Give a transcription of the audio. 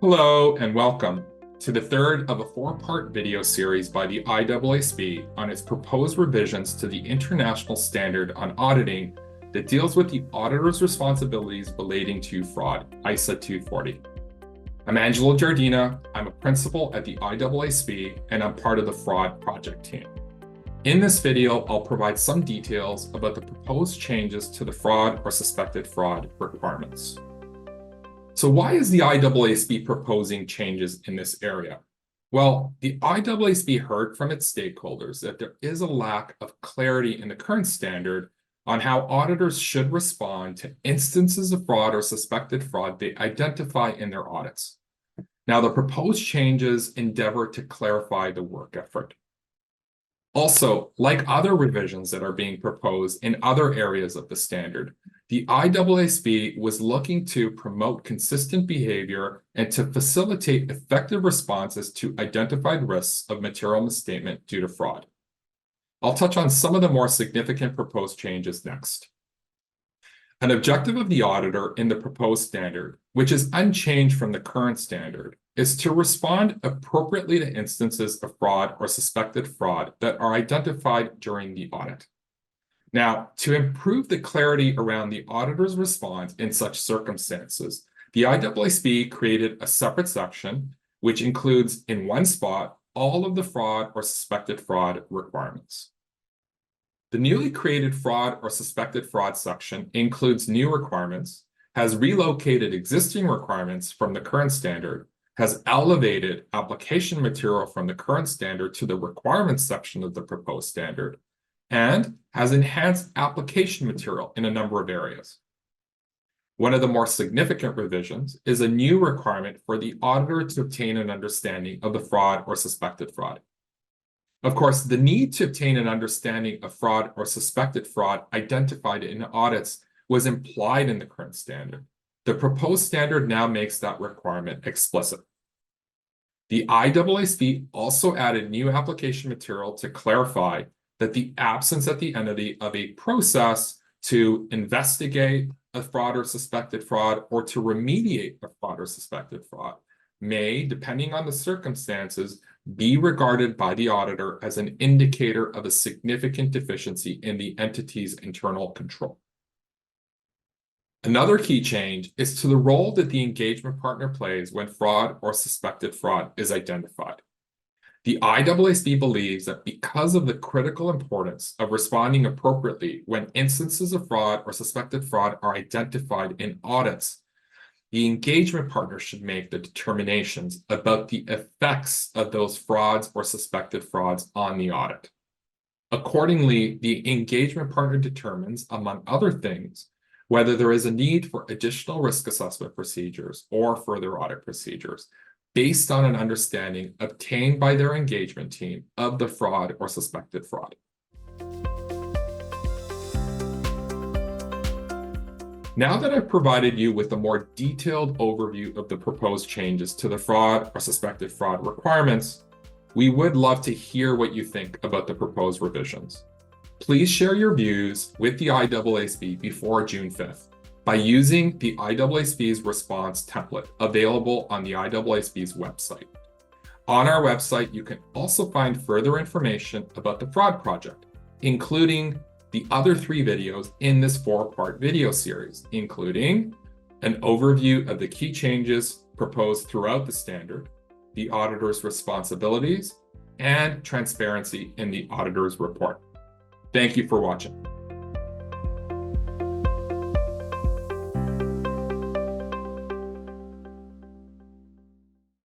Hello and welcome to the third of a four-part video series by the IAASB on its proposed revisions to the International Standard on Auditing that deals with the auditor's responsibilities relating to fraud, ISA 240. I'm Angelo Giardina. I'm a principal at the IAASB and I'm part of the fraud project team. In this video, I'll provide some details about the proposed changes to the fraud or suspected fraud requirements. So why is the IAASB proposing changes in this area? Well, the IAASB heard from its stakeholders that there is a lack of clarity in the current standard on how auditors should respond to instances of fraud or suspected fraud they identify in their audits. Now, the proposed changes endeavor to clarify the work effort. Also, like other revisions that are being proposed in other areas of the standard, the IAASB was looking to promote consistent behavior and to facilitate effective responses to identified risks of material misstatement due to fraud. I'll touch on some of the more significant proposed changes next. An objective of the auditor in the proposed standard, which is unchanged from the current standard, is to respond appropriately to instances of fraud or suspected fraud that are identified during the audit. Now, to improve the clarity around the auditor's response in such circumstances, the IAASB created a separate section which includes in one spot all of the fraud or suspected fraud requirements. The newly created fraud or suspected fraud section includes new requirements, has relocated existing requirements from the current standard, has elevated application material from the current standard to the requirements section of the proposed standard, and has enhanced application material in a number of areas. One of the more significant revisions is a new requirement for the auditor to obtain an understanding of the fraud or suspected fraud. Of course, the need to obtain an understanding of fraud or suspected fraud identified in audits was implied in the current standard. The proposed standard now makes that requirement explicit. The IAASB also added new application material to clarify that the absence at the end of a process to investigate a fraud or suspected fraud or to remediate a fraud or suspected fraud may, depending on the circumstances, be regarded by the auditor as an indicator of a significant deficiency in the entity's internal control. Another key change is to the role that the engagement partner plays when fraud or suspected fraud is identified. The IAASB believes that because of the critical importance of responding appropriately when instances of fraud or suspected fraud are identified in audits, the engagement partner should make the determinations about the effects of those frauds or suspected frauds on the audit. Accordingly, the engagement partner determines, among other things, whether there is a need for additional risk assessment procedures or further audit procedures based on an understanding obtained by their engagement team of the fraud or suspected fraud. Now that I've provided you with a more detailed overview of the proposed changes to the fraud or suspected fraud requirements, we would love to hear what you think about the proposed revisions. Please share your views with the IAASB before June 5th by using the IAASB's response template available on the IAASB's website. On our website, you can also find further information about the fraud project, including the other 3 videos in this 4-part video series, including an overview of the key changes proposed throughout the standard, the auditor's responsibilities, and transparency in the auditor's report. Thank you for watching.